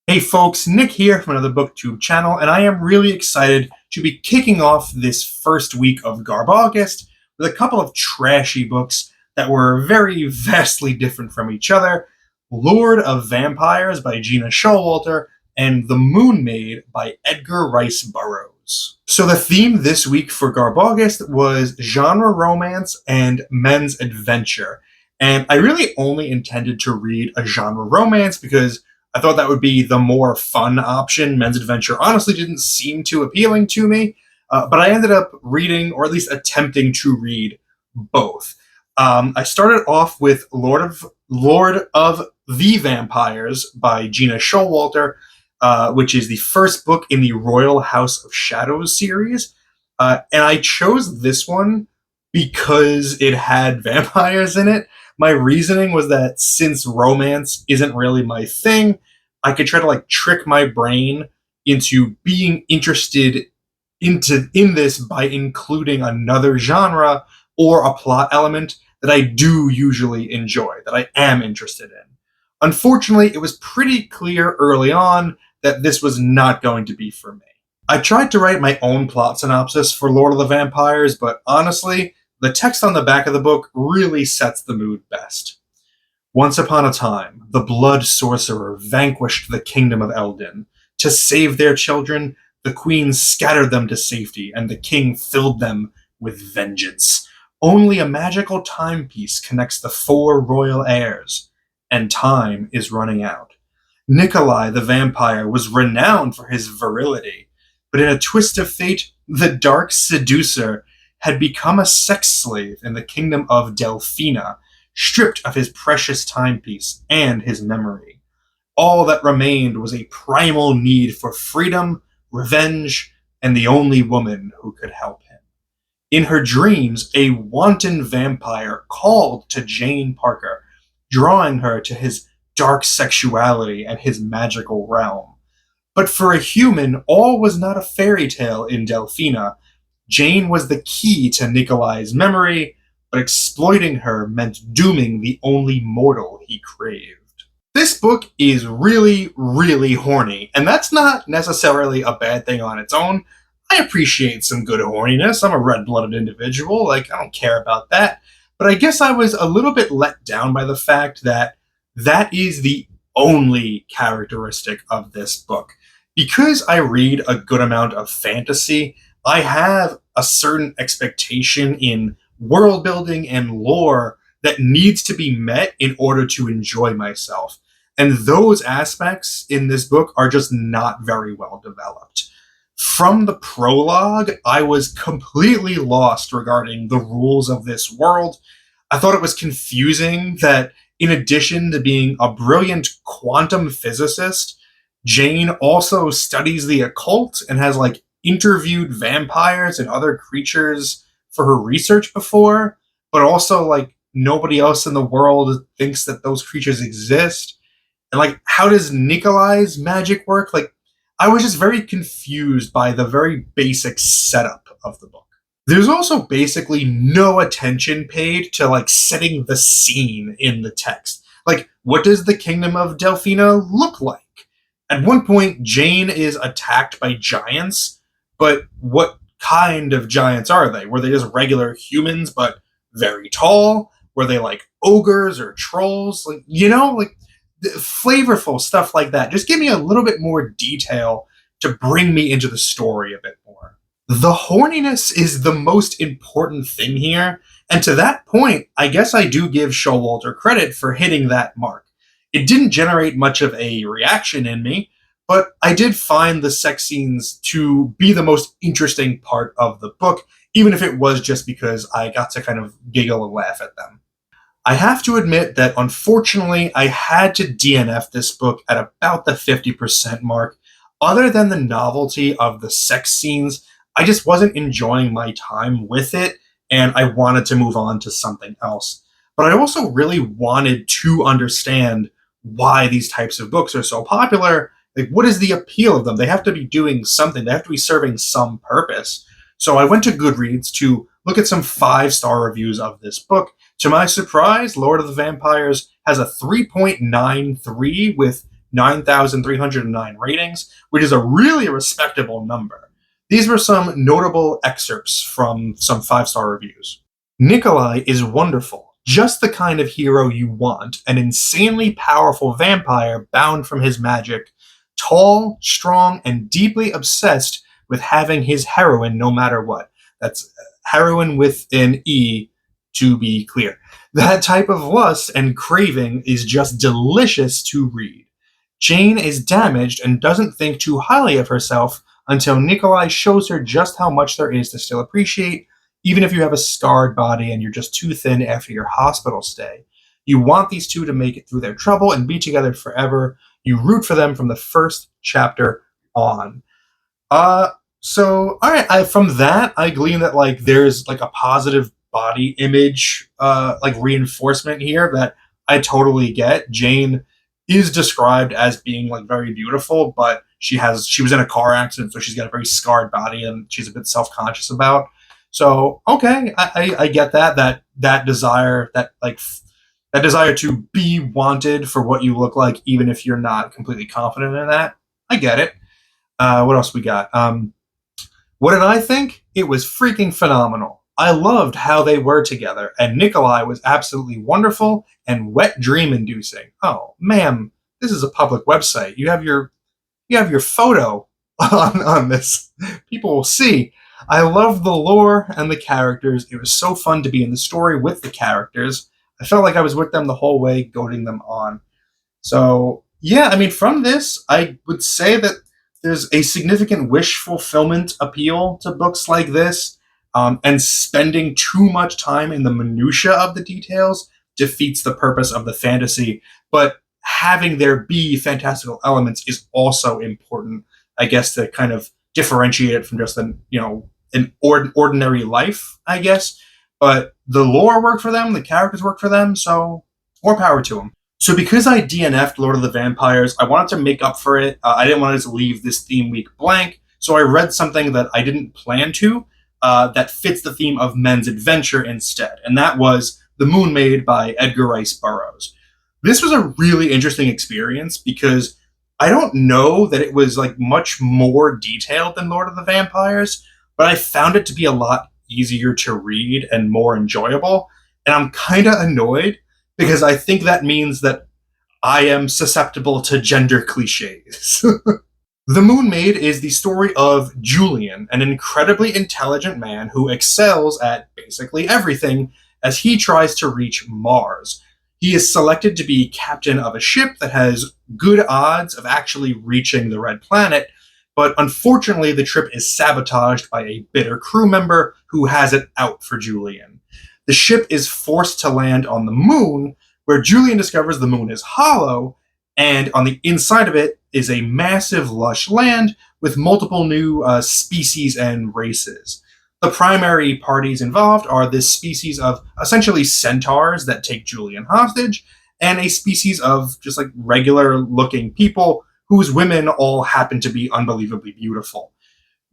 Hey folks, Nick here from another BookTube channel, and I am really excited to be kicking off this first week of GarbAugust with a couple of trashy books that were very vastly different from each other. Lord of Vampires by Gena Showalter and The Moon Maid by Edgar Rice Burroughs. So the theme this week for GarbAugust was genre romance and men's adventure. And I really only intended to read a genre romance because I thought that would be the more fun option. Men's adventure honestly didn't seem too appealing to me, but I ended up reading, or at least attempting to read, both. I started off with Lord of the Vampires by Gena Showalter, which is the first book in the Royal House of Shadows series, and I chose this one because it had vampires in it. My reasoning was that since romance isn't really my thing, I could try to trick my brain into being interested in this by including another genre or a plot element that I do usually enjoy, that I am interested in. Unfortunately, it was pretty clear early on that this was not going to be for me. I tried to write my own plot synopsis for Lord of the Vampires, but honestly, the text on the back of the book really sets the mood best. Once upon a time, the blood sorcerer vanquished the kingdom of Eldin. To save their children, the queen scattered them to safety, and the king filled them with vengeance. Only a magical timepiece connects the four royal heirs, and time is running out. Nikolai the vampire was renowned for his virility, but in a twist of fate, the dark seducer had become a sex slave in the kingdom of Delphina, stripped of his precious timepiece and his memory. All that remained was a primal need for freedom, revenge, and the only woman who could help him. In her dreams, a wanton vampire called to Jane Parker, drawing her to his dark sexuality and his magical realm. But for a human, all was not a fairy tale in Delphina. Jane was the key to Nikolai's memory, but exploiting her meant dooming the only mortal he craved. This book is really, really horny, and that's not necessarily a bad thing on its own. I appreciate some good horniness. I'm a red-blooded individual, I don't care about that. But I guess I was a little bit let down by the fact that that is the only characteristic of this book. Because I read a good amount of fantasy, I have a certain expectation in world building and lore that needs to be met in order to enjoy myself. And those aspects in this book are just not very well developed. From the prologue, I was completely lost regarding the rules of this world. I thought it was confusing that in addition to being a brilliant quantum physicist, Jane also studies the occult and has interviewed vampires and other creatures for her research before, but also nobody else in the world thinks that those creatures exist. And how does Nikolai's magic work? I was just very confused by the very basic setup of the book. There's also basically no attention paid to setting the scene in the text. What does the kingdom of Delphina look like? At one point, Jane is attacked by giants, but what kind of giants are they? Were they just regular humans, but very tall? Were they ogres or trolls? Flavorful stuff like that. Just give me a little bit more detail to bring me into the story a bit more. The horniness is the most important thing here, and to that point, I guess I do give Showalter credit for hitting that mark. It didn't generate much of a reaction in me, but I did find the sex scenes to be the most interesting part of the book, even if it was just because I got to kind of giggle and laugh at them. I have to admit that unfortunately I had to DNF this book at about the 50% mark. Other than the novelty of the sex scenes, I just wasn't enjoying my time with it, and I wanted to move on to something else. But I also really wanted to understand why these types of books are so popular. What is the appeal of them? They have to be doing something. They have to be serving some purpose. So I went to Goodreads to look at some 5-star reviews of this book. To my surprise, Lord of the Vampires has a 3.93 with 9,309 ratings, which is a really respectable number. These were some notable excerpts from some 5-star reviews. Nikolai is wonderful, just the kind of hero you want, an insanely powerful vampire bound from his magic, tall, strong, and deeply obsessed with having his heroine no matter what. That's heroine with an E, to be clear. That type of lust and craving is just delicious to read. Jane is damaged and doesn't think too highly of herself until Nikolai shows her just how much there is to still appreciate, even if you have a scarred body and you're just too thin after your hospital stay. You want these two to make it through their trouble and be together forever. You root for them from the first chapter on. So all right, from that I glean that like there's like a positive body image like reinforcement here that I totally get. Jane is described as being like very beautiful, but she was in a car accident, so she's got a very scarred body and she's a bit self-conscious about. So okay, I get that desire, that desire to be wanted for what you look like, even if you're not completely confident in that. I get it. What else we got? What did I think? It was freaking phenomenal. I loved how they were together, and Nikolai was absolutely wonderful and wet dream inducing. Oh, ma'am, this is a public website. You have your photo on this. People will see. I loved the lore and the characters. It was so fun to be in the story with the characters. I felt like I was with them the whole way, goading them on. So, yeah, I mean, from this, I would say that there's a significant wish fulfillment appeal to books like this, and spending too much time in the minutia of the details defeats the purpose of the fantasy. But having there be fantastical elements is also important, I guess, to kind of differentiate it from just an ordinary life, I guess. But the lore worked for them, the characters worked for them, so more power to them. So because I DNF'd Lord of the Vampires, I wanted to make up for it. I didn't want to just leave this theme week blank, so I read something that I didn't plan to, that fits the theme of men's adventure instead, and that was The Moon Maid by Edgar Rice Burroughs. This was a really interesting experience because I don't know that it was like much more detailed than Lord of the Vampires, but I found it to be a lot easier to read and more enjoyable, and I'm kind of annoyed because I think that means that I am susceptible to gender cliches. The Moon Maid is the story of Julian, an incredibly intelligent man who excels at basically everything as he tries to reach Mars. He is selected to be captain of a ship that has good odds of actually reaching the Red Planet, but unfortunately the trip is sabotaged by a bitter crew member who has it out for Julian. The ship is forced to land on the moon, where Julian discovers the moon is hollow, and on the inside of it is a massive, lush land with multiple new species and races. The primary parties involved are this species of essentially centaurs that take Julian hostage, and a species of just like regular-looking people whose women all happen to be unbelievably beautiful.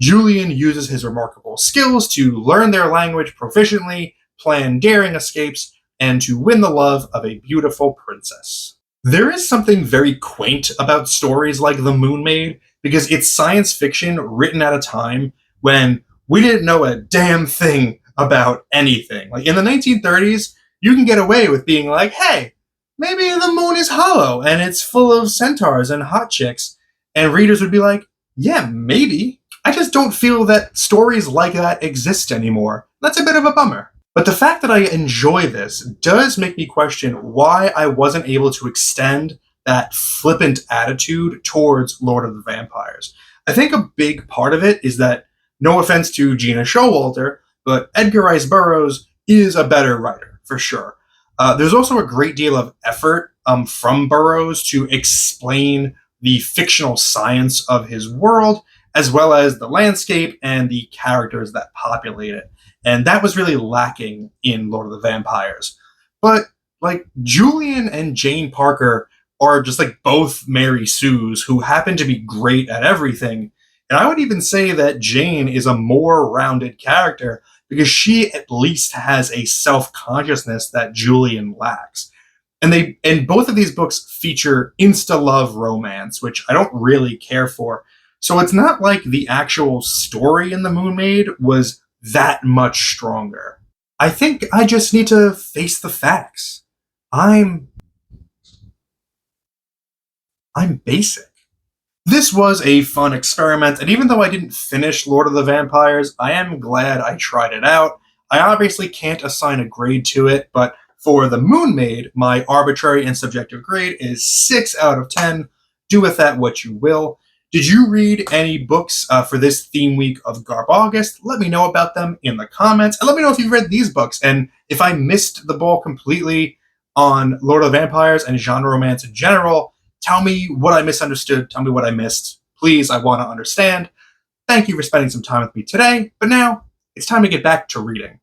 Julian uses his remarkable skills to learn their language proficiently, plan daring escapes, and to win the love of a beautiful princess. There is something very quaint about stories like The Moon Maid because it's science fiction written at a time when we didn't know a damn thing about anything. Like in the 1930s, you can get away with being like, hey, maybe the moon is hollow and it's full of centaurs and hot chicks. And readers would be like, yeah, maybe. I just don't feel that stories like that exist anymore. That's a bit of a bummer. But the fact that I enjoy this does make me question why I wasn't able to extend that flippant attitude towards Lord of the Vampires. I think a big part of it is that, no offense to Gena Showalter, but Edgar Rice Burroughs is a better writer, for sure. There's also a great deal of effort from Burroughs to explain the fictional science of his world, as well as the landscape and the characters that populate it. And that was really lacking in Lord of the Vampires. But, like, Julian and Jane Parker are just, like, both Mary Sues who happen to be great at everything. And I would even say that Jane is a more rounded character because she at least has a self-consciousness that Julian lacks. And both of these books feature insta-love romance, which I don't really care for. So it's not like the actual story in The Moon Maid was that much stronger. I think I just need to face the facts. I'm I'm basic. This was a fun experiment, and even though I didn't finish Lord of the Vampires, I am glad I tried it out. I obviously can't assign a grade to it, but for The Moon Maid, my arbitrary and subjective grade is 6 out of 10. Do with that what you will. Did you read any books for this theme week of GarbAugust? Let me know about them in the comments, and let me know if you've read these books, and if I missed the ball completely on Lord of the Vampires and genre romance in general. Tell me what I misunderstood. Tell me what I missed. Please, I want to understand. Thank you for spending some time with me today. But now, it's time to get back to reading.